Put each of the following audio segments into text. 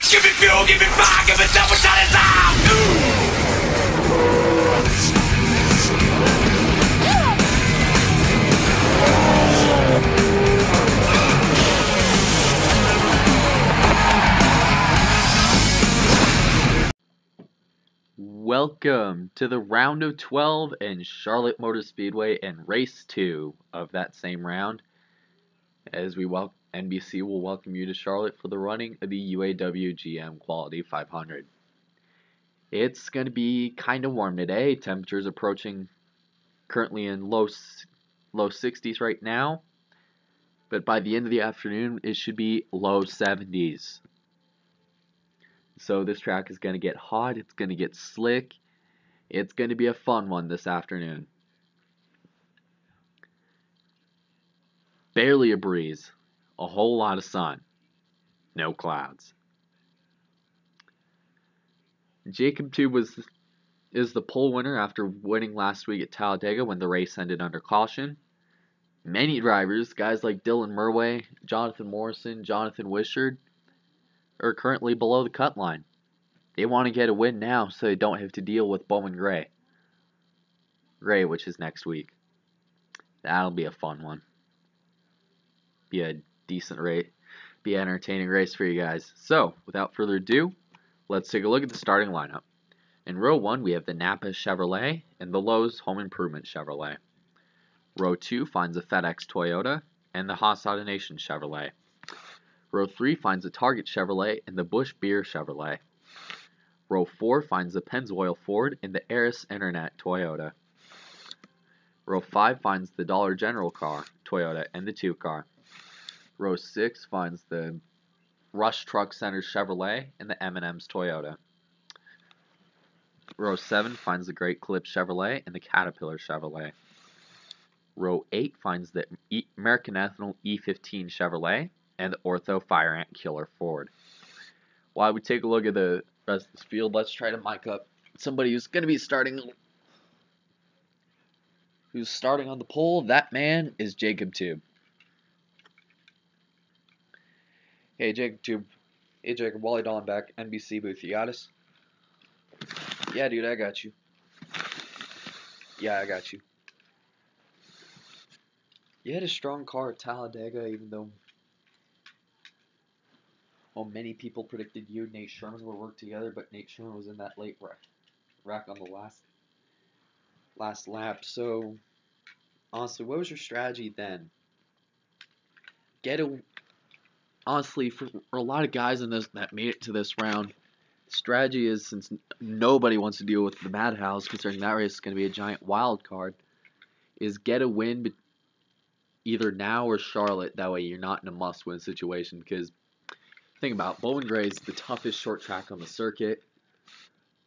Give me fuel, give me fire, give me double shot is Welcome to the round of 12 in Charlotte Motor Speedway and race 2 of that same round. As NBC will welcome you to Charlotte for the running of the UAW GM Quality 500. It's going to be kind of warm today. Temperatures approaching currently in low 60s right now. But by the end of the afternoon, it should be low 70s. So this track is going to get hot. It's going to get slick. It's going to be a fun one this afternoon. Barely a breeze. A whole lot of sun. No clouds. Jacob Tube is the pole winner after winning last week at Talladega when the race ended under caution. Many drivers, guys like Dylan Murway, Jonathan Morrison, Jonathan Wishart, are currently below the cut line. They want to get a win now so they don't have to deal with Bowman Gray, which is next week. That'll be a fun one. Be a decent race. Be an entertaining race for you guys. So, without further ado, let's take a look at the starting lineup. In row 1, we have the Napa Chevrolet and the Lowe's Home Improvement Chevrolet. Row 2 finds the FedEx Toyota and the Haas AutoNation Chevrolet. Row 3 finds the Target Chevrolet and the Busch Beer Chevrolet. Row 4 finds the Pennzoil Ford and the Aris Internet Toyota. Row 5 finds the Dollar General car, Toyota, and the 2 car. Row 6 finds the Rush Truck Center Chevrolet and the M&M's Toyota. Row 7 finds the Great Clips Chevrolet and the Caterpillar Chevrolet. Row 8 finds the American Ethanol E15 Chevrolet and the Ortho Fire Ant Killer Ford. While we take a look at the rest of this field, let's try to mic up somebody who's going to be starting on the pole. That man is Jacob Tube. Hey, Jacob Tube. Hey, Jacob. Wally Dawn back. NBC booth. You got us? Yeah, dude, I got you. Yeah, I got you. You had a strong car at Talladega, even though many people predicted you and Nate Sherman would work together, but Nate Sherman was in that late wreck on the last lap. So, honestly, what was your strategy then? Honestly, for a lot of guys in this that made it to this round, the strategy is, since nobody wants to deal with the Madhouse, considering that race is going to be a giant wild card, is get a win either now or Charlotte. That way you're not in a must-win situation. Because think about it, Bowman Gray is the toughest short track on the circuit.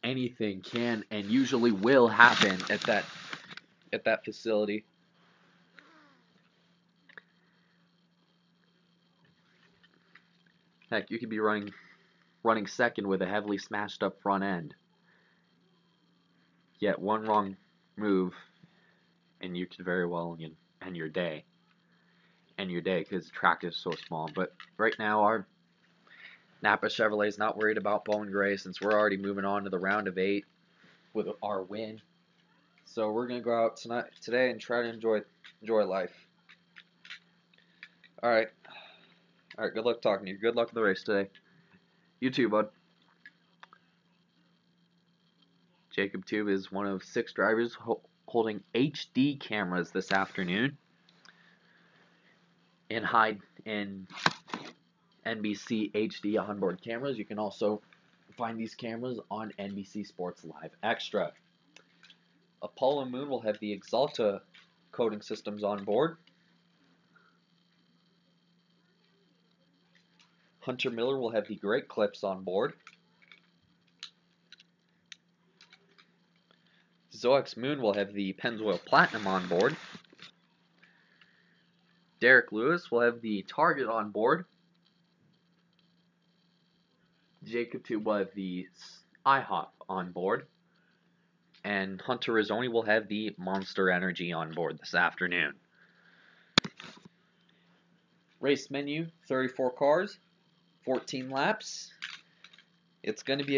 Anything can and usually will happen at that facility. Heck, you could be running second with a heavily smashed up front end. Yet one wrong move, and you could very well end your day. Because the track is so small. But right now, our Napa Chevrolet is not worried about Bowman Gray since we're already moving on to the round of 8 with our win. So we're gonna go out today and try to enjoy life. All right. Good luck talking to you. Good luck in the race today. You too, bud. Jacob Tube is one of 6 drivers holding HD cameras this afternoon in NBC HD onboard cameras. You can also find these cameras on NBC Sports Live Extra. Apollo Moon will have the Exalta coding systems on board. Hunter Miller will have the Great Clips on board. Zoex Moon will have the Pennzoil Platinum on board. Derek Lewis will have the Target on board. Jacob Tube will have the Ihop on board. And Hunter Rizzoni will have the Monster Energy on board this afternoon. Race menu, 34 cars, 14 laps. It's gonna be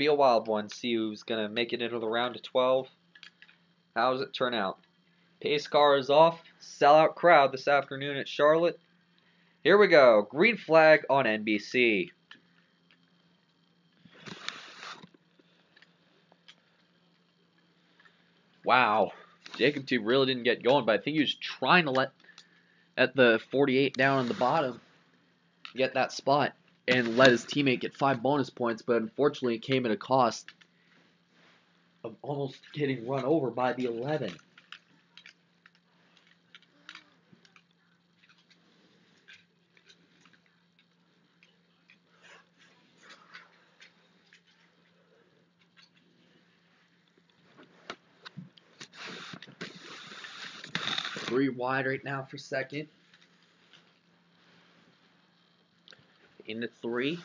a wild one. See who's gonna make it into the round of 12. How does it turn out? Pace car is off. Sellout crowd this afternoon at Charlotte. Here we go. Green flag on NBC. Wow. Jacob Tube really didn't get going, but I think he was trying to let at the 48 down on the bottom get that spot and let his teammate get 5 bonus points, but unfortunately it came at a cost of almost getting run over by the 11. Three wide right now for second. Into 3.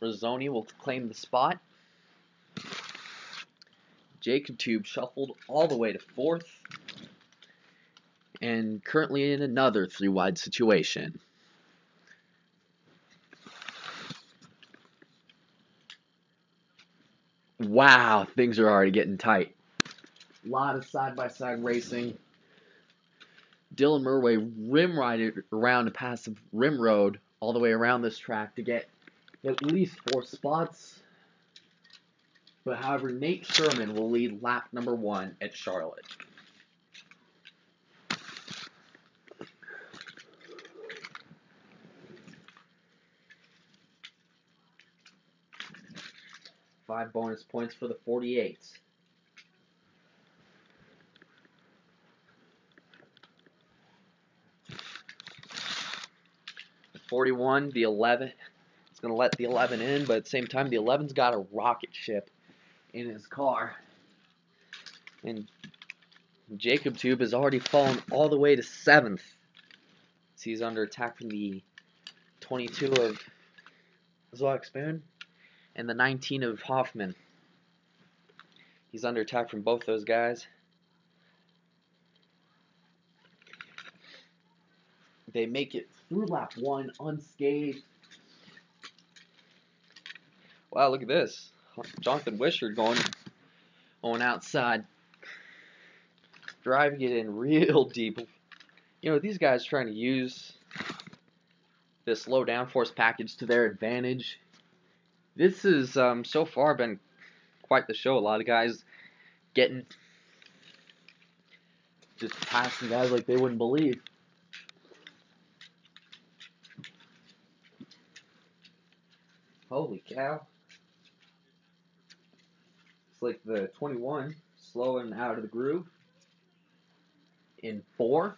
Rizzoni will claim the spot. Jacob Tube shuffled all the way to 4th. And currently in another 3 wide situation. Wow, things are already getting tight. A lot of side-by-side racing. Dylan Murway rim-rided around a passive rim road all the way around this track to get at least 4 spots. But however, Nate Sherman will lead lap number 1 at Charlotte. Five bonus points for the 48s. The 41, the 11. It's going to let the 11 in, but at the same time, the 11's got a rocket ship in his car. And Jacob Tube has already fallen all the way to 7th. So he's under attack from the 22 of Zoak Spoon and the 19 of Hoffman. He's under attack from both those guys. They make it through lap 1 unscathed. Wow, look at this. Jonathan Wishart going outside. Driving it in real deep. You know, these guys trying to use this low downforce package to their advantage. This has so far been quite the show. A lot of guys getting just passing guys like they wouldn't believe. Holy cow. It's like the 21 slowing out of the groove in 4.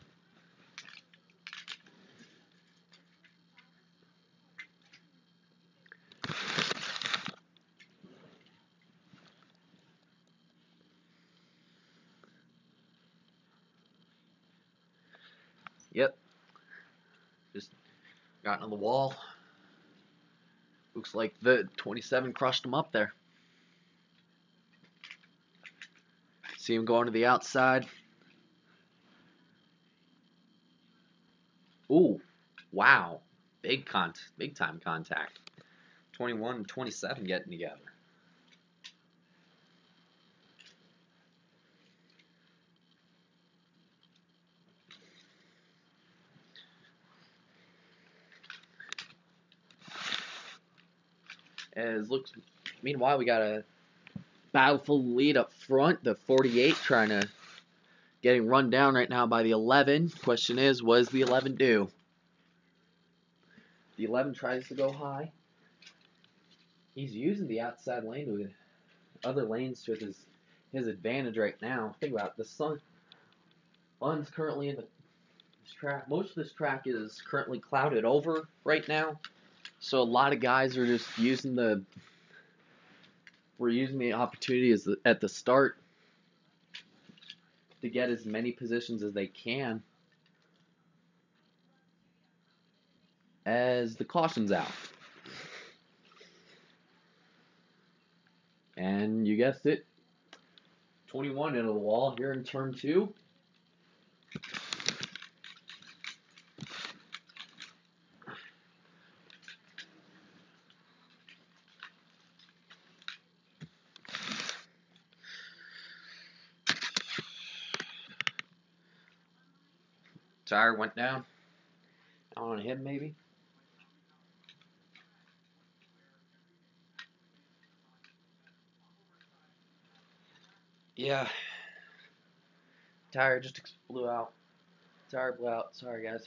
Yep. Just got on the wall. Looks like the 27 crushed him up there. See him going to the outside. Ooh, wow. Big time contact. 21 and 27 getting together. Meanwhile, we got a battleful lead up front. The 48 getting run down right now by the 11. Question is, what does the 11 do? The 11 tries to go high. He's using the outside lane with other lanes to his advantage right now. Think about it. The sun's currently in the track. Most of this track is currently clouded over right now. So a lot of guys are just using the opportunity at the start to get as many positions as they can as the caution's out. And you guessed it, 21 into the wall here in turn 2. tire went down. On him, maybe. Yeah. Tire just blew out. Tire blew out. Sorry, guys.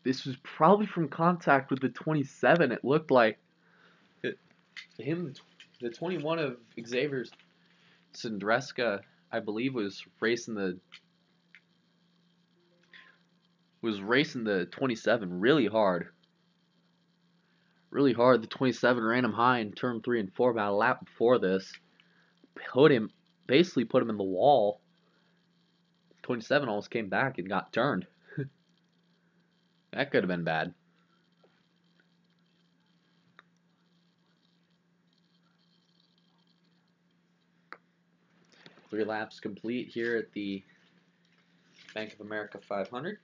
This was probably from contact with the 27. It looked like the 21 of Xavier's Sandreska, I believe, was racing the 27 really hard. Really hard. The 27 ran him high in turn 3 and 4 about a lap before this. Basically put him in the wall. 27 almost came back and got turned. That could have been bad. Three laps complete here at the Bank of America 500.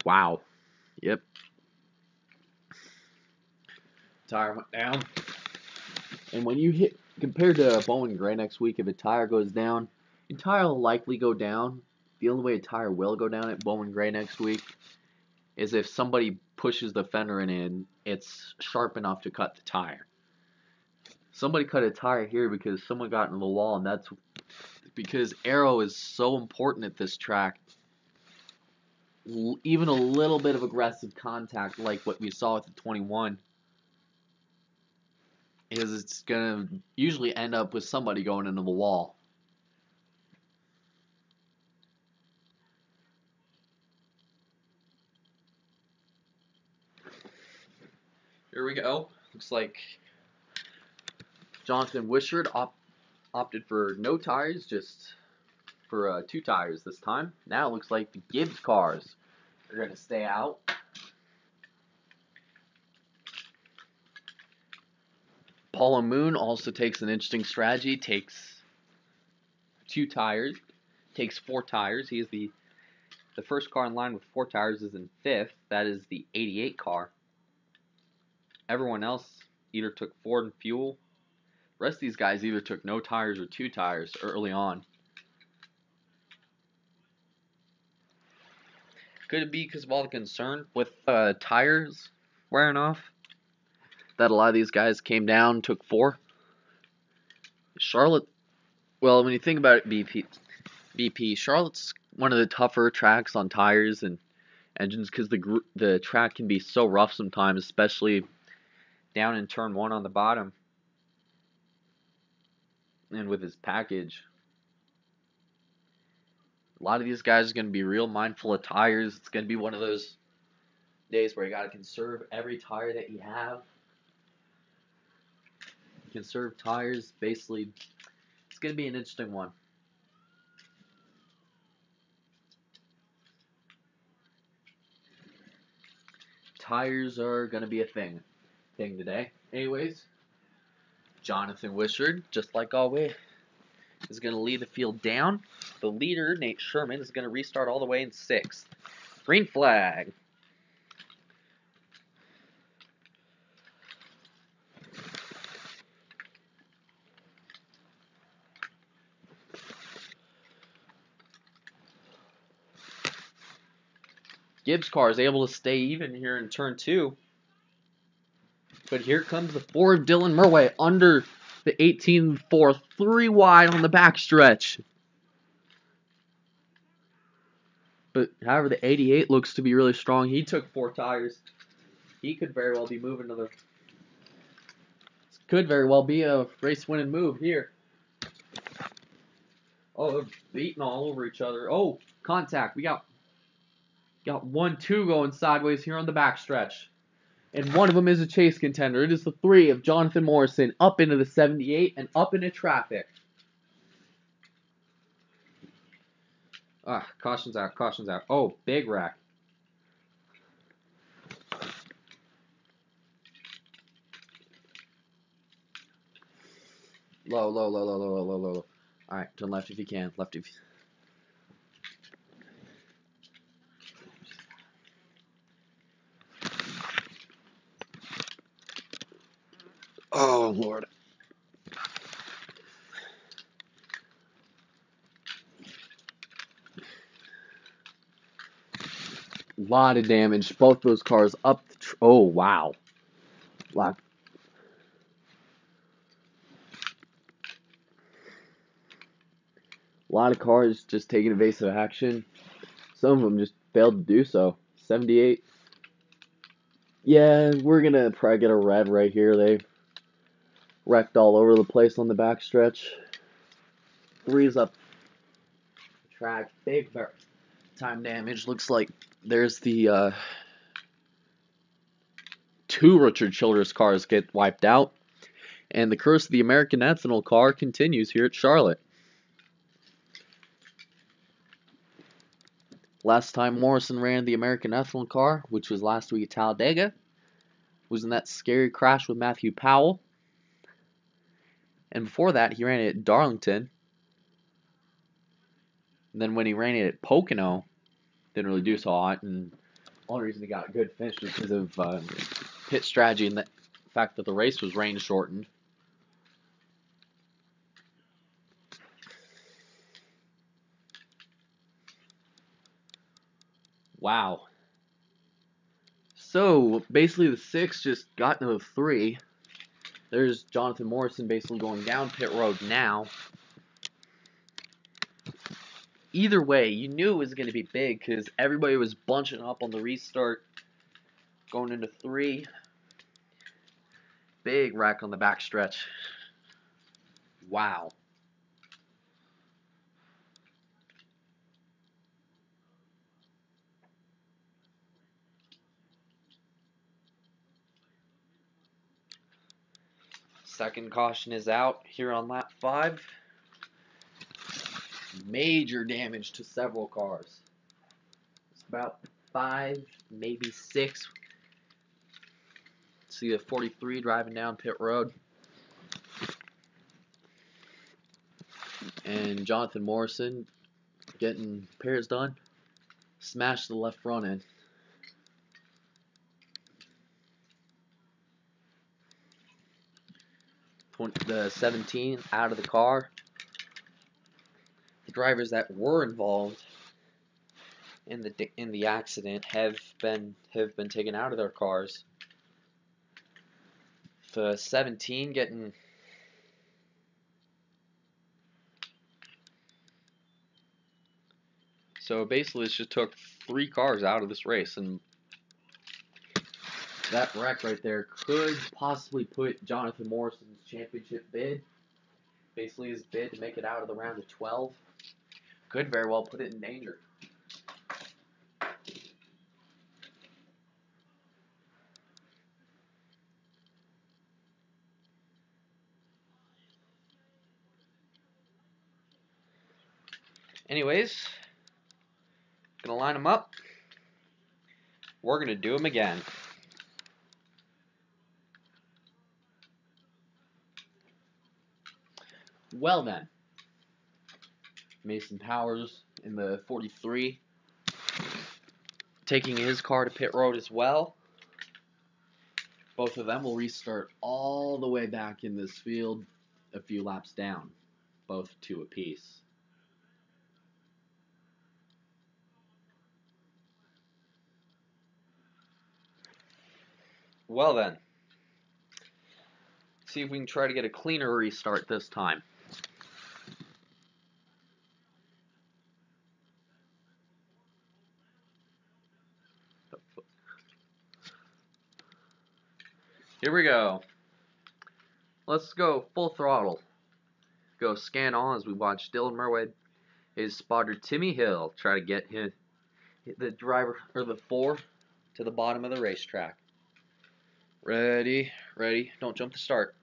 Wow. Yep. Tire went down. And when you hit, compared to Bowman Gray next week, if a tire goes down, your tire will likely go down. The only way a tire will go down at Bowman Gray next week is if somebody pushes the fender in and it's sharp enough to cut the tire. Somebody cut a tire here because someone got in the wall, and that's because aero is so important at this track. Even a little bit of aggressive contact like what we saw with the 21 is it's going to usually end up with somebody going into the wall. Here we go. Looks like Jonathan Wishart opted for no tires, just for 2 tires this time. Now it looks like the Gibbs cars are going to stay out. Paula Moon also takes an interesting strategy, takes 2 tires, takes 4 tires. He is the first car in line with 4 tires is in 5th. That is the 88 car. Everyone else either took Ford and fuel. The rest of these guys either took no tires or 2 tires early on. Could it be because of all the concern with tires wearing off that a lot of these guys came down, took 4? Charlotte, well, when you think about it, BP, Charlotte's one of the tougher tracks on tires and engines because the track can be so rough sometimes, especially down in turn 1 on the bottom. And with his package, a lot of these guys are going to be real mindful of tires. It's going to be one of those days where you got to conserve every tire that you have. Conserve tires, basically. It's going to be an interesting one. Tires are going to be a thing today. Anyways, Jonathan Wishart, just like always, is going to lead the field down. The leader, Nate Sherman, is going to restart all the way in 6th. Green flag. Gibbs car is able to stay even here in turn 2. But here comes the 4 of Dylan Murway under the 18-4, 3 wide on the backstretch. But however, the 88 looks to be really strong. He took 4 tires. He could very well be moving to the... Could very well be a race-winning move here. Oh, they're beating all over each other. Oh, contact. We got 1-2 going sideways here on the backstretch. And one of them is a chase contender. It is the 3 of Jonathan Morrison up into the 78 and up into traffic. Caution's out, caution's out. Oh, big wreck. Low, low, low, low, low, low, low, low. Alright, turn left if you can. Left if you... Oh, Lord. A lot of damage. Both those cars up the oh, wow. A lot of cars just taking evasive action. Some of them just failed to do so. 78. Yeah, we're going to probably get a red right here. They wrecked all over the place on the backstretch. 3's up the track. Big time damage. Looks like there's the 2 Richard Childress cars get wiped out. And the curse of the American Ethanol car continues here at Charlotte. Last time Morrison ran the American Ethanol car, which was last week at Talladega, was in that scary crash with Matthew Powell. And before that, he ran it at Darlington. And then when he ran it at Pocono, didn't really do so hot. And the only reason he got a good finish was because of pit strategy and the fact that the race was rain shortened. Wow. So, basically the 6 just got into the 3. There's Jonathan Morrison basically going down pit road now. Either way, you knew it was going to be big because everybody was bunching up on the restart going into 3. Big wreck on the backstretch. Wow. Second caution is out here on lap 5. Major damage to several cars. It's about 5, maybe 6. See a 43 driving down pit road. And Jonathan Morrison getting repairs done. Smashed the left front end. The 17 out of the car. The drivers that were involved in the accident have been taken out of their cars. The 17 getting so basically it just took 3 cars out of this race, and that wreck right there could possibly put Jonathan Morrison's championship bid, basically his bid to make it out of the round of 12, could very well put it in danger. Anyways, gonna line them up. We're gonna do them again. Well then, Mason Powers in the 43, taking his car to pit road as well. Both of them will restart all the way back in this field a few laps down, both 2 apiece. Well then, see if we can try to get a cleaner restart this time. Here we go. Let's go full throttle. Go scan on as we watch Dylan Murway, his spotter Timmy Hill, try to get the driver or the 4 to the bottom of the racetrack. Ready, don't jump the start.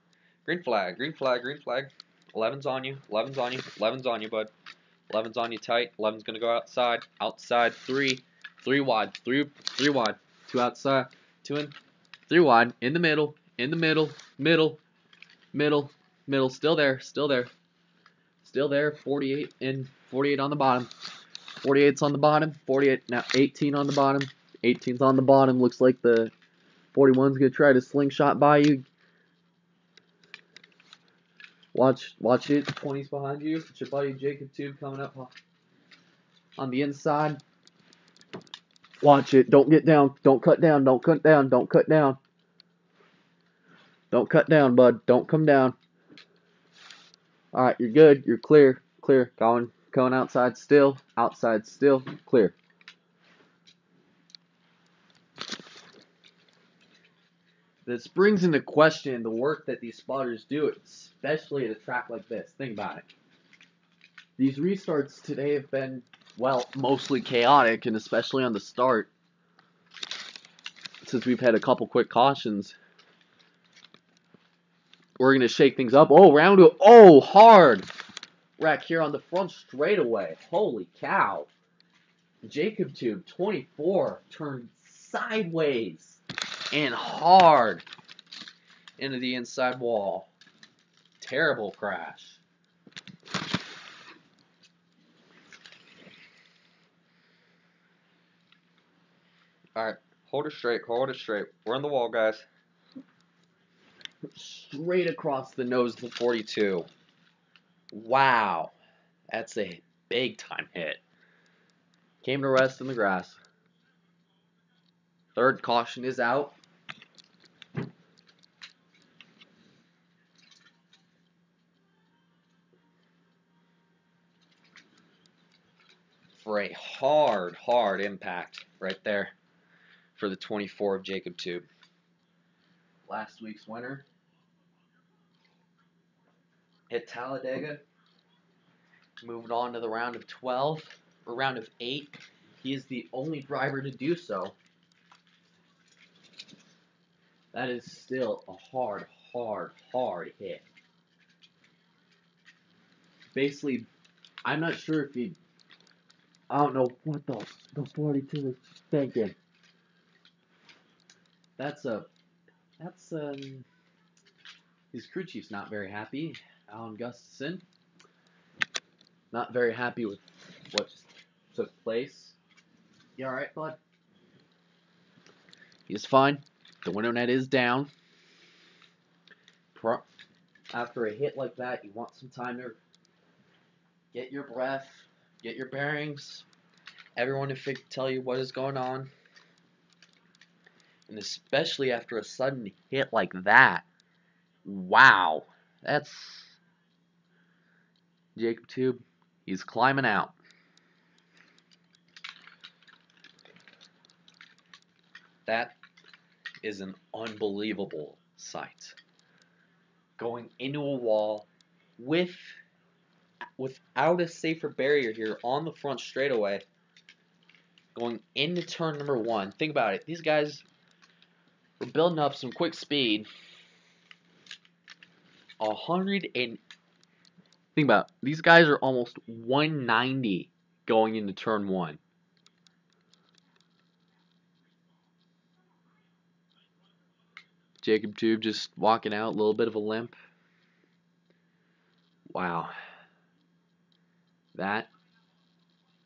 Green flag, green flag, green flag. 11's on you, 11's on you, 11's on you, bud. 11's on you tight, 11's gonna go outside, 3 wide, 3 wide, 2 outside, 2 in, 3 wide, in the middle, middle, still there, 48 in, 48 on the bottom, 48's on the bottom, 48, now 18 on the bottom, 18's on the bottom, looks like the 41's going to try to slingshot by you. Watch it. 20's behind you. It's your buddy Jacob Tube coming up on the inside. Watch it. Don't get down. Don't cut down. Don't cut down. Don't cut down. Don't cut down, bud. Don't come down. All right, you're good. You're clear. Clear. Going outside still. Outside still. Clear. This brings into question the work that these spotters do, especially at a track like this. Think about it. These restarts today have been, well, mostly chaotic, and especially on the start, since we've had a couple quick cautions. We're going to shake things up. Oh, round two. Oh, hard wreck here on the front straightaway. Holy cow. Jacob Tube, 24, turned sideways and hard into the inside wall. Terrible crash. Alright, hold it straight, hold it straight. We're on the wall, guys. Straight across the nose of the 42. Wow. That's a big time hit. Came to rest in the grass. Third caution is out. For a hard impact right there for the 24 of Jacob Tube. Last week's winner at Talladega. Moving on to the round of 12, or round of 8. He is the only driver to do so. That is still a hard hit. Basically, I'm not sure if he... I don't know what the 42 is thinking. His crew chief's not very happy. Alan Gustafson. Not very happy with what just took place. You alright, bud? He's fine. The window net is down. After a hit like that, you want some time to get your breath, get your bearings, everyone to tell you what is going on. And especially after a sudden hit like that. Wow. That's Jacob Tube. He's climbing out. That is an unbelievable sight. Going into a wall without a safer barrier here on the front straightaway. Going into turn number 1. Think about it. These guys were building up some quick speed. Think about it. These guys are almost 190 going into turn 1. Jacob Tube just walking out, a little bit of a limp. Wow. That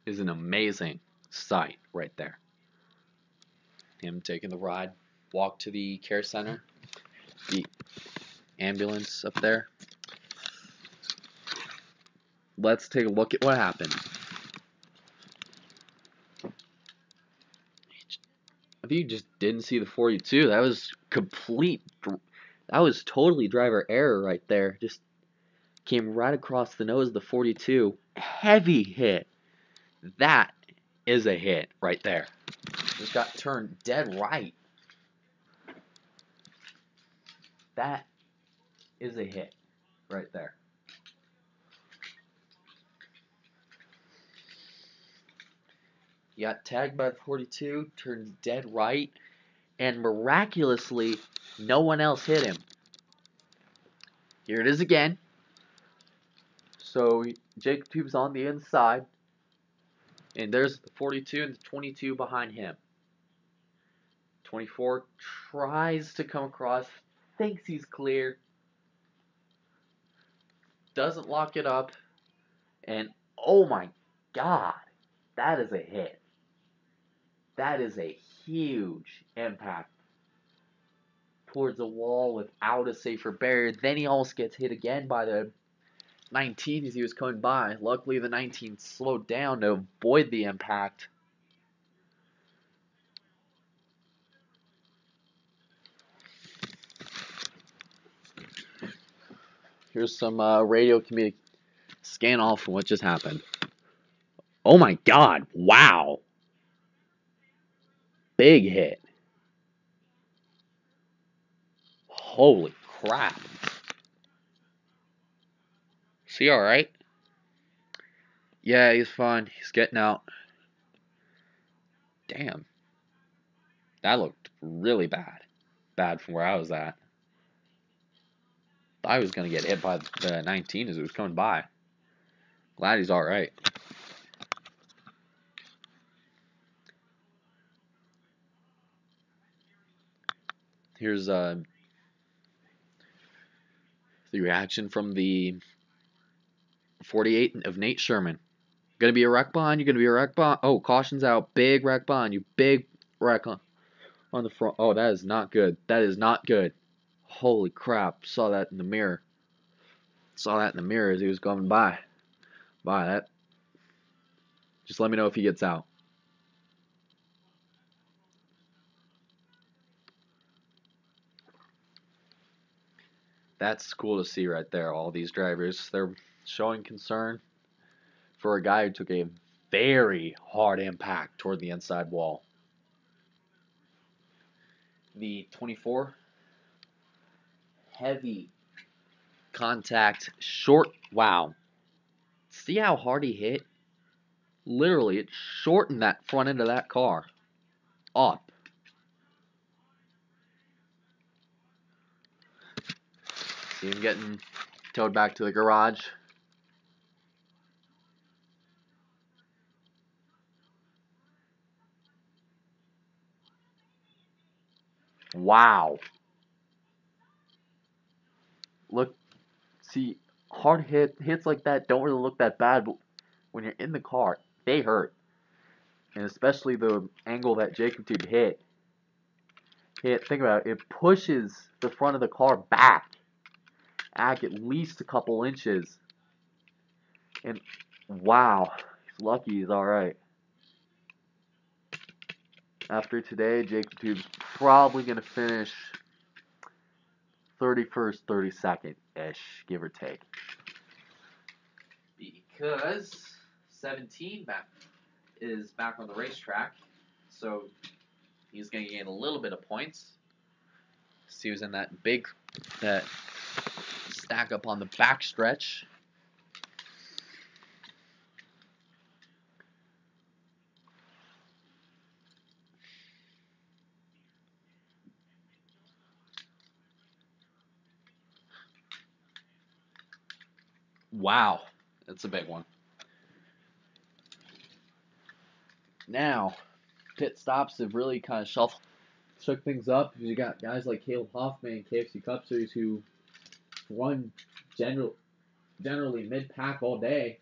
is an amazing sight right there. Him taking the ride, walk to the care center, the ambulance up there. Let's take a look at what happened. If you just didn't see the 42, that was totally driver error right there. Just came right across the nose of the 42. Heavy hit. That is a hit right there. Just got turned dead right. That is a hit right there. He got tagged by the 42, turned dead right, and miraculously, no one else hit him. Here it is again. So Jacob Tube's on the inside, and there's the 42 and the 22 behind him. 24 tries to come across, thinks he's clear, doesn't lock it up, and oh my God, that is a hit. That is a huge impact towards the wall without a safer barrier. Then he almost gets hit again by the 19 as he was coming by. Luckily, the 19 slowed down to avoid the impact. Here's some radio comedic scan off from what just happened. Oh my God! Wow! Big hit. Holy crap! Is he all right? Yeah, he's fine. He's getting out. Damn. That looked really bad. Bad from where I was at. Thought he was going to get hit by the 19 as it was coming by. Glad he's all right. Here's the reaction from the 48 of Nate Sherman. Gonna be a wreck behind you. Gonna be a wreck behind. Oh, caution's out. Big wreck behind you. Big wreck on the front. Oh, that is not good. That is not good. Holy crap! Saw that in the mirror. Saw that in the mirror as he was going by. By that. Just let me know if he gets out. That's cool to see right there. All these drivers, they're showing concern for a guy who took a very hard impact toward the inside wall. The 24, heavy contact, short. Wow. See how hard he hit? Literally, it shortened that front end of that car up. See him getting towed back to the garage. Wow. Look, see, hard hits like that don't really look that bad, but when you're in the car, they hurt. And especially the angle that Jacob Tube hit. Think about it. It pushes the front of the car back at least a couple inches. And wow, he's lucky he's alright. After today, Jacob Tube's probably going to finish 31st, 32nd-ish, give or take. Because 17 is back on the racetrack, so he's going to gain a little bit of points. So he was in that stack up on the back stretch. Wow, that's a big one. Now, pit stops have really kind of shook things up. You got guys like Caleb Hoffman, KFC Cup Series, who run generally mid-pack all day,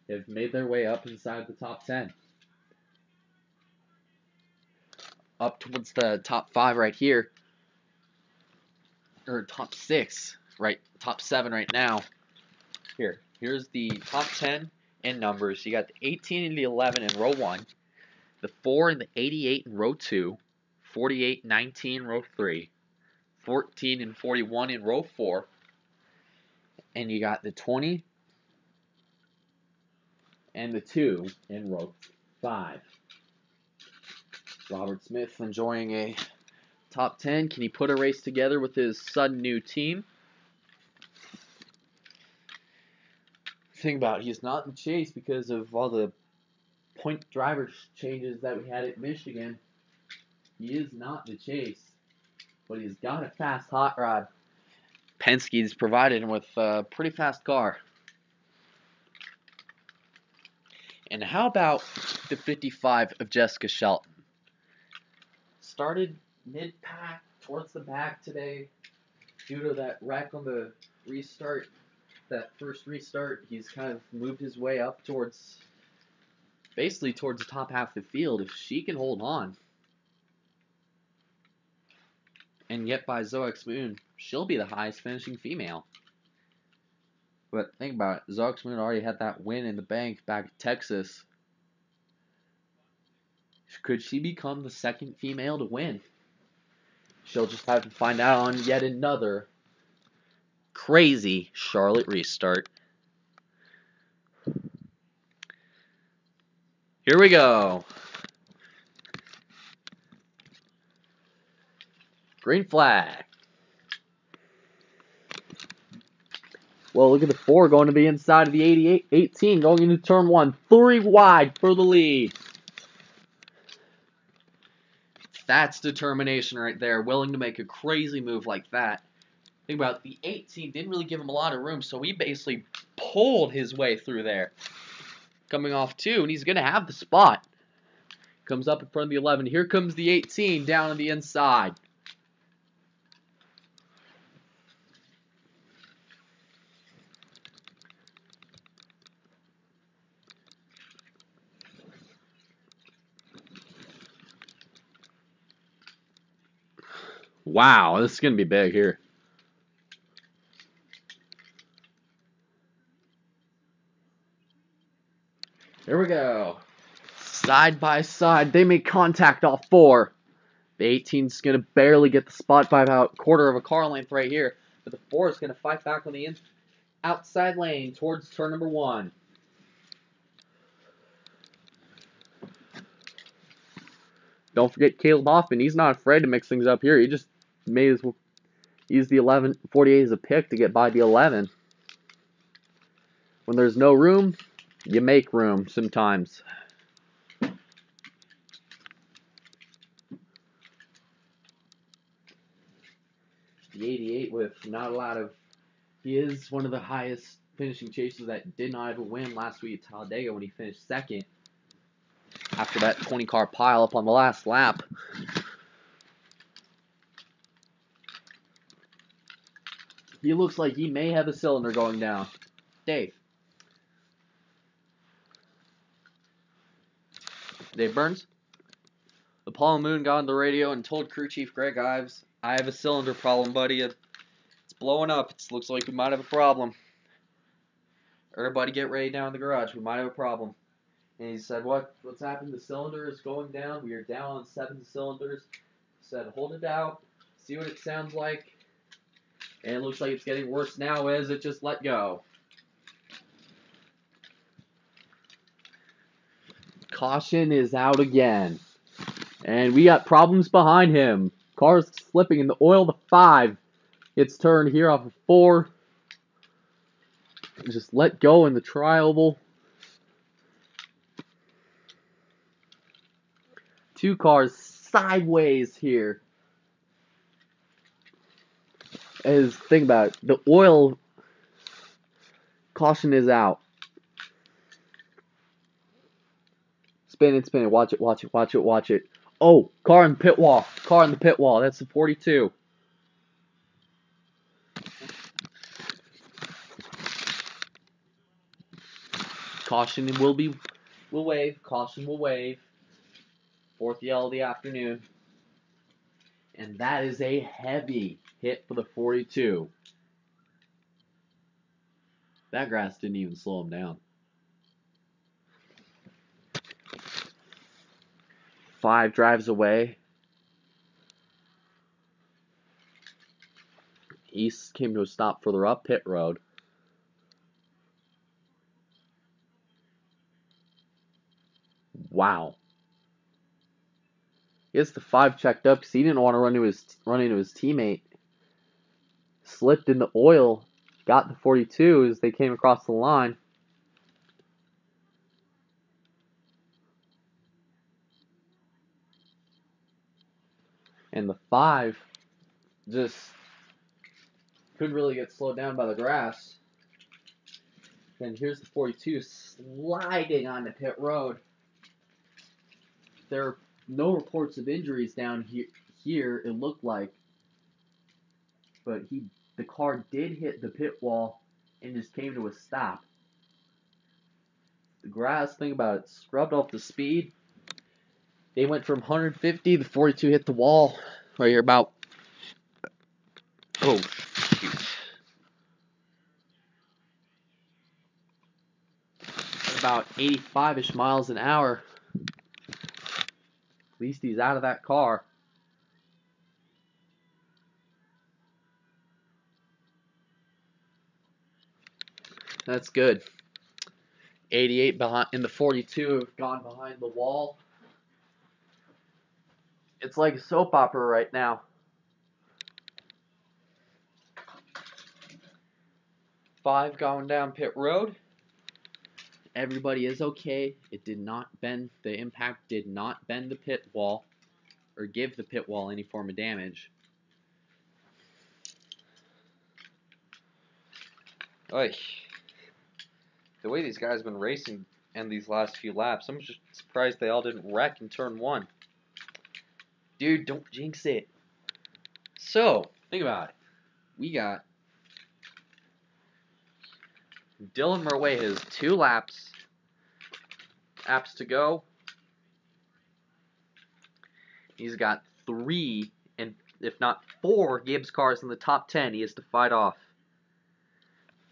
have made their way up inside the top 10. Up towards the top 5 right here, or top 6, right, top 7 right now. Here's the top 10 in numbers. You got the 18 and the 11 in row 1, the 4 and the 88 in row 2, 48, 19 in row 3, 14 and 41 in row 4, and you got the 20 and the 2 in row 5. Robert Smith enjoying a top 10. Can he put a race together with his sudden new team? Think about it, he's not in chase because of all the point driver changes that we had at Michigan. He is not in the chase, but he's got a fast hot rod. Penske's provided him with a pretty fast car. And how about the 55 of Jessica Shelton? Started mid-pack towards the back today due to that wreck on the restart. That first restart, he's kind of moved his way up basically towards the top half of the field. If she can hold on and get by Zoe Moon, she'll be the highest finishing female. But think about it. Zoxman already had that win in the bank back at Texas. Could she become the second female to win? She'll just have to find out on yet another crazy Charlotte restart. Here we go. Green flag. Well, look at the 4 going to the inside of the 18, going into turn 1. 3 wide for the lead. That's determination right there. Willing to make a crazy move like that. Think about it, the 18 didn't really give him a lot of room, so he basically pulled his way through there. Coming off 2, and he's going to have the spot. Comes up in front of the 11. Here comes the 18 down on the inside. Wow, this is going to be big here. Here we go. Side by side, they make contact off 4. The 18's going to barely get the spot by about a quarter of a car length right here. But the 4 is going to fight back on the outside lane towards turn number 1. Don't forget Caleb Hoffman. He's not afraid to mix things up here. He just may as well use the 48 as a pick to get by the 11. When there's no room, you make room sometimes. The 88 with not a lot of... He is one of the highest finishing chasers that did not have a win last week at Talladega when he finished second. After that 20-car pileup on the last lap. He looks like he may have a cylinder going down. Dave Burns? Apollo Moon got on the radio and told crew chief Greg Ives, I have a cylinder problem, buddy. It's blowing up. It looks like we might have a problem. Everybody get ready down in the garage. We might have a problem. And he said, what's happened? The cylinder is going down. We are down on 7 cylinders. He said, hold it out. See what it sounds like. And it looks like it's getting worse now as it just let go. Caution is out again. And we got problems behind him. Car's slipping in the oil. The 5 gets turned here off of 4. Just let go in the tri-oval. 2 cars sideways here. Think about it. The oil caution is out. Spin it. Watch it. Oh, car in the pit wall. That's the 42. Caution will wave. Caution will wave. 4th yell of the afternoon. And that is a heavy hit for the 42. That grass didn't even slow him down. 5 drives away. East came to a stop further up pit road. Wow. He gets the 5 checked up because he didn't want to run into his teammate. Slipped in the oil. Got the 42 as they came across the line. And the 5 just couldn't really get slowed down by the grass. And here's the 42 sliding on the pit road. There are no reports of injuries down here it looked like. But the car did hit the pit wall and just came to a stop. The grass, think about it, scrubbed off the speed. They went from 150, the 42 hit the wall right here about... Oh, shoot. about 85-ish miles an hour. At least he's out of that car. That's good. 88 behind in the 42 have gone behind the wall. It's like a soap opera right now. 5 going down pit road. Everybody is okay. It did not bend. The impact did not bend the pit wall or give the pit wall any form of damage. Oy. The way these guys have been racing in these last few laps, I'm just surprised they all didn't wreck in turn 1. Dude, don't jinx it. So, think about it. We got Dylan Murway has 2 laps to go. He's got 3, and if not 4, Gibbs cars in the top 10 he has to fight off.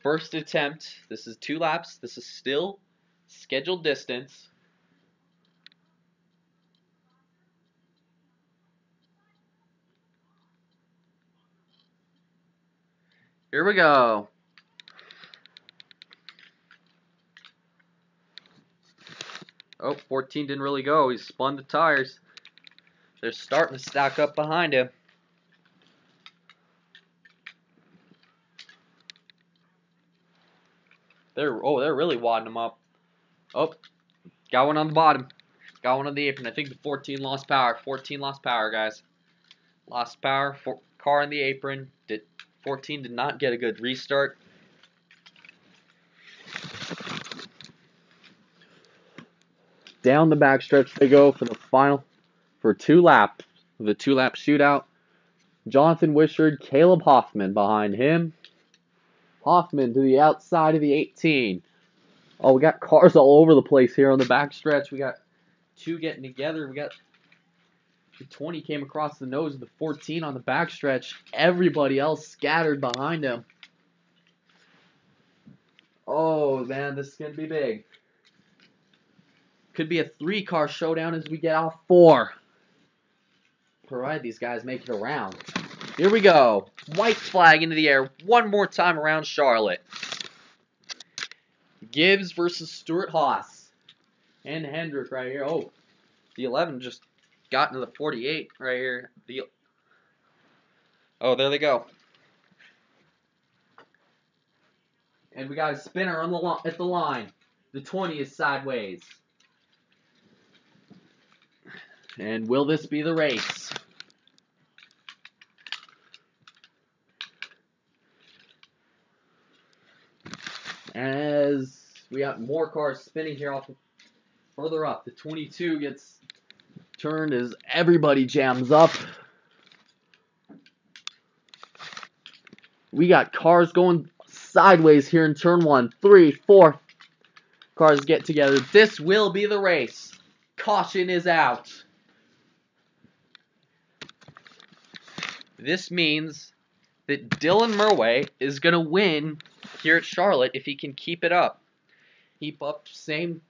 First attempt. This is 2 laps. This is still scheduled distance. Here we go. Oh, 14 didn't really go. He spun the tires. They're starting to stack up behind him. They're really wadding him up. Oh, got one on the bottom. Got one on the apron. I think the 14 lost power. 14 lost power, guys. Lost power. Car on the apron. 14 did not get a good restart. Down the backstretch they go for the final, for 2 laps. The 2-lap shootout. Jonathan Wishart, Caleb Hoffman behind him. Hoffman to the outside of the 18. Oh, we got cars all over the place here on the backstretch. We got 2 getting together. We got the 20 came across the nose of the 14 on the backstretch. Everybody else scattered behind him. Oh, man, this is going to be big. Could be a 3-car showdown as we get off 4. Provided these guys make it around. Here we go. White flag into the air one more time around Charlotte. Gibbs versus Stuart Haas. And Hendrick right here. Oh, the 11 just got into the 48 right here. Oh, there they go. And we got a spinner on at the line. The 20 is sideways. And will this be the race? As we got more cars spinning here further up. The 22 gets turned as everybody jams up. We got cars going sideways here in turn 1. 3, 4 cars get together. This will be the race. Caution is out. This means that Dylan Murway is going to win here at Charlotte if he can keep it up. Keep up same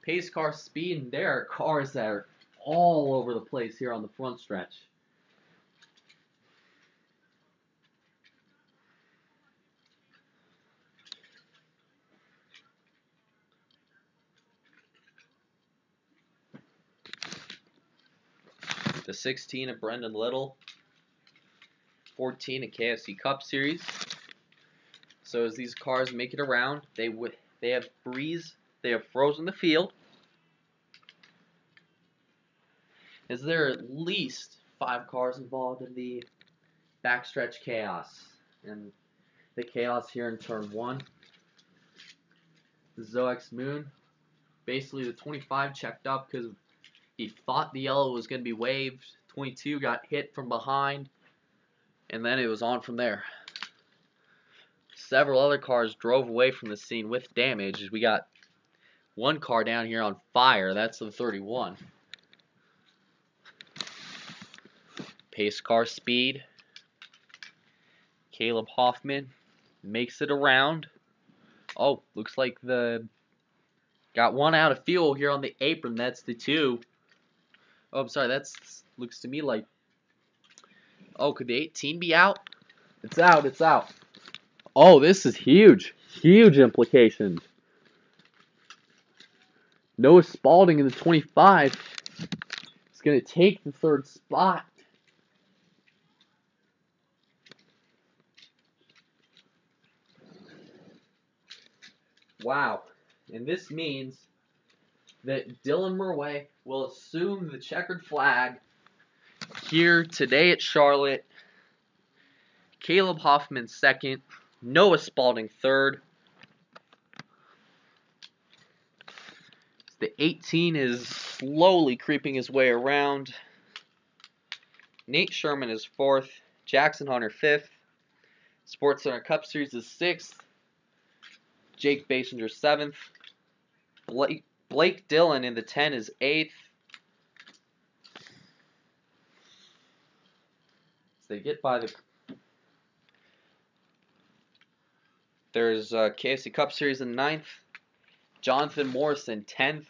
pace car speed, and there are cars that are all over the place here on the front stretch. The 16 of Brendan Little. 14 at KFC Cup Series. So as these cars make it around, they have frozen the field. Is there at least 5 cars involved in the backstretch chaos? And the chaos here in turn 1. The Zoex Moon. Basically the 25 checked up because he thought the yellow was going to be waved. 22 got hit from behind. And then it was on from there. Several other cars drove away from the scene with damage. We got one car down here on fire. That's the 31. Pace car speed. Caleb Hoffman makes it around. Oh, looks like the Got one out of fuel here on the apron. That's the 2. Oh, I'm sorry. That's looks to me like. Oh, could the 18 be out? It's out. It's out. Oh, this is huge. Huge implications. Noah Spalding in the 25 is going to take the 3rd spot. Wow. And this means that Dylan Murway will assume the checkered flag here today at Charlotte. Caleb Hoffman 2nd. Noah Spalding 3rd. The 18 is slowly creeping his way around. Nate Sherman is 4th. Jackson Hunter 5th. Sports Center Cup Series is 6th. Jake Basinger 7th. Blake Dillon in the 10 is 8th. So they get by the. There's KFC Cup Series in 9th. Jonathan Morrison 10th.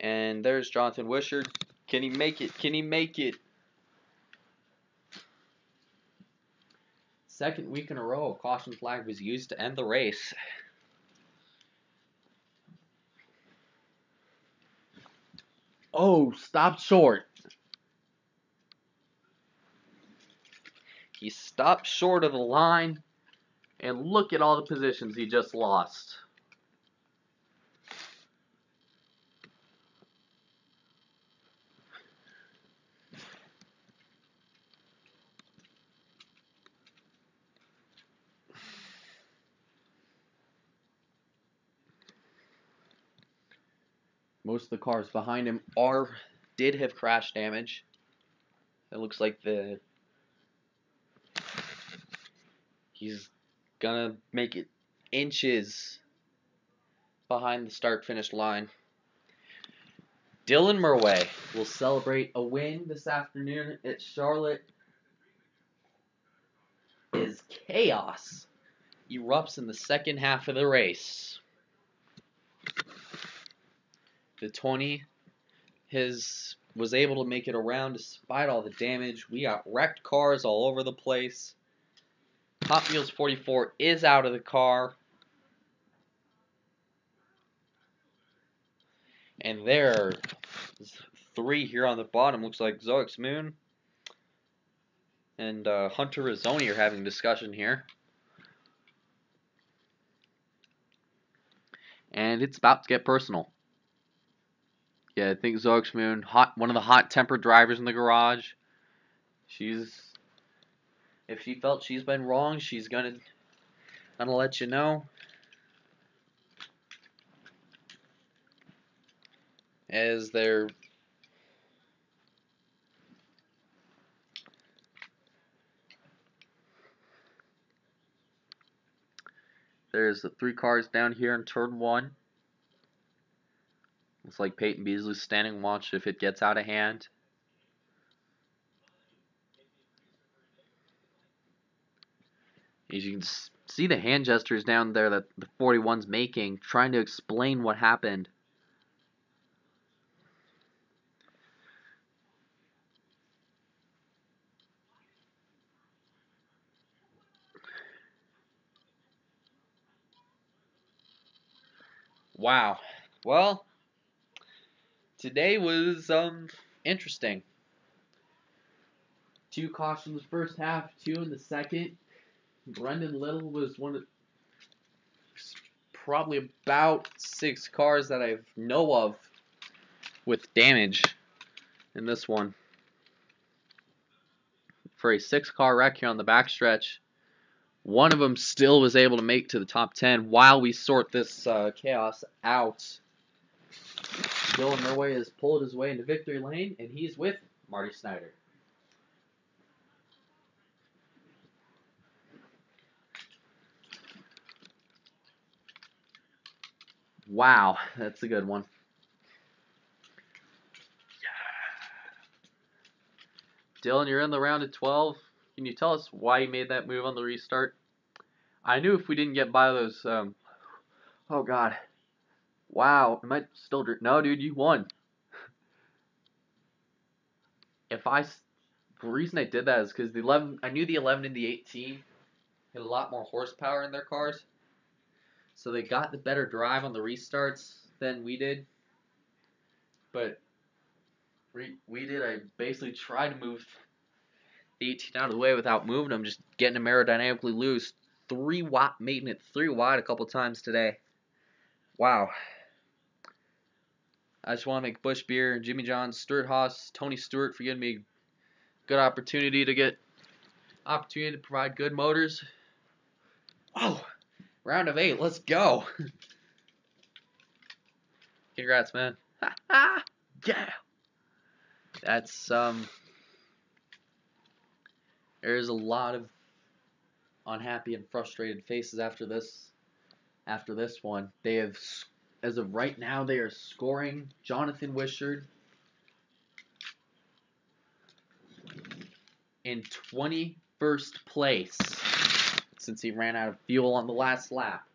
And there's Jonathan Wishart. Can he make it? Can he make it? Second week in a row, a caution flag was used to end the race. Oh, stopped short. He stopped short of the line. And look at all the positions he just lost. Most of the cars behind him did have crash damage. It looks like he's gonna make it inches behind the start-finish line. Dylan Murway will celebrate a win this afternoon at Charlotte as chaos erupts in the second half of the race. The 20 was able to make it around despite all the damage. We got wrecked cars all over the place. Hot Wheels 44 is out of the car. And there's 3 here on the bottom. Looks like Zoix Moon and Hunter Rizzoni are having a discussion here. And it's about to get personal. Yeah, I think Zoix Moon, one of the hot-tempered drivers in the garage. If she felt she's been wrong, she's gonna let you know. As there's the 3 cars down here in turn 1. Looks like Peyton Beasley's standing watch if it gets out of hand. As you can see the hand gestures down there that the 41's making, trying to explain what happened. Wow. Well, today was interesting. 2 cautions first half, 2 in the second. Brendan Little was one of probably about 6 cars that I know of with damage in this one. For a 6-car wreck here on the backstretch, one of them still was able to make to the top 10 while we sort this chaos out. Dylan Murway has pulled his way into victory lane, and he's with Marty Snyder. Wow, that's a good one. Dylan, you're in the round of 12. Can you tell us why you made that move on the restart? I knew if we didn't get by those, oh god, wow, am I still drink? No, dude, you won. The reason I did that is because I knew the 11 and the 18 had a lot more horsepower in their cars, so they got the better drive on the restarts than we did. But I basically tried to move the 18 out of the way without moving them, just getting them aerodynamically loose. Making it 3 wide a couple times today. Wow. I just want to make Bush Beer, Jimmy John's, Stuart Haas, Tony Stewart for giving me a good opportunity to provide good motors. Oh, round of 8, let's go. Congrats, man. Yeah. That's there's a lot of unhappy and frustrated faces after this one. They have, as of right now, they are scoring Jonathan Wishart in 21st place since he ran out of fuel on the last lap.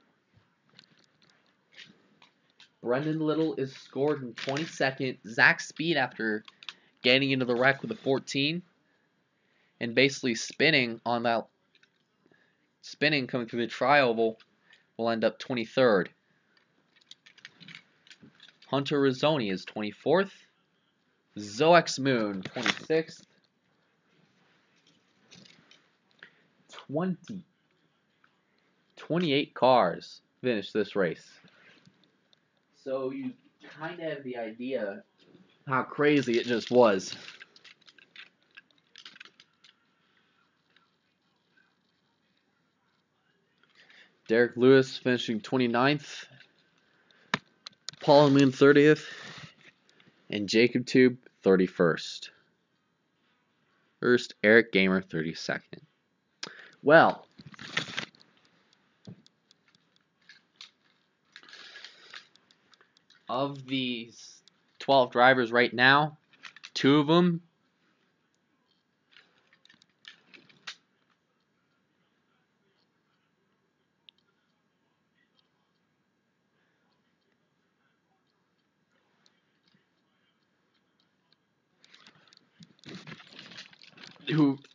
Brendan Little is scored in 22nd. Zach Speed, after getting into the wreck with a 14 and basically spinning coming through the tri-oval, will end up 23rd. Hunter Rizzoni is 24th. Zoex Moon, 26th. 28 cars finished this race. So you kind of have the idea how crazy it just was. Derek Lewis finishing 29th. Paul Moon 30th. And Jacob Tube 31st. First, Eric Gamer 32nd. Well, of these 12 drivers right now, 2 of them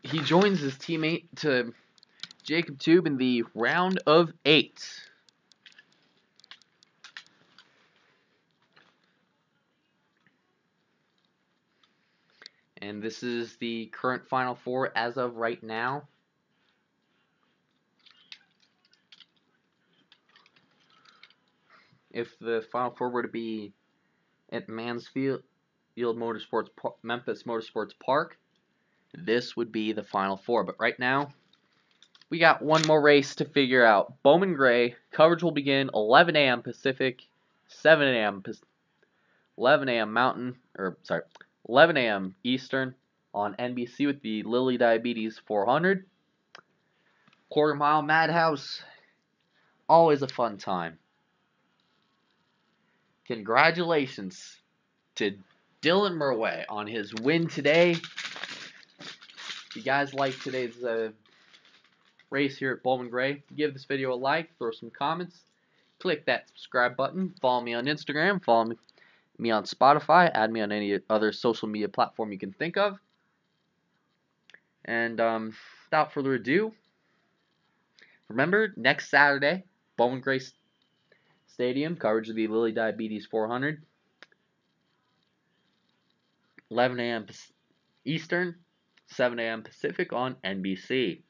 he joins his teammate to Jacob Tube in the round of 8. And this is the current Final Four as of right now. If the Final Four were to be at Mansfield Memphis Motorsports Park, this would be the Final Four. But right now, we got one more race to figure out. Bowman Gray, coverage will begin 11 a.m. Pacific, 11 a.m. Eastern on NBC with the Lilly Diabetes 400. Quarter mile Madhouse, always a fun time. Congratulations to Dylan Murway on his win today. If you guys like today's race here at Bowman Gray, give this video a like, throw some comments, click that subscribe button, follow me on Instagram, follow me on Spotify, add me on any other social media platform you can think of. And without further ado, remember, next Saturday, Bowman Gray Stadium, coverage of the Lilly Diabetes 400, 11 a.m. Eastern, 7 a.m. Pacific on NBC.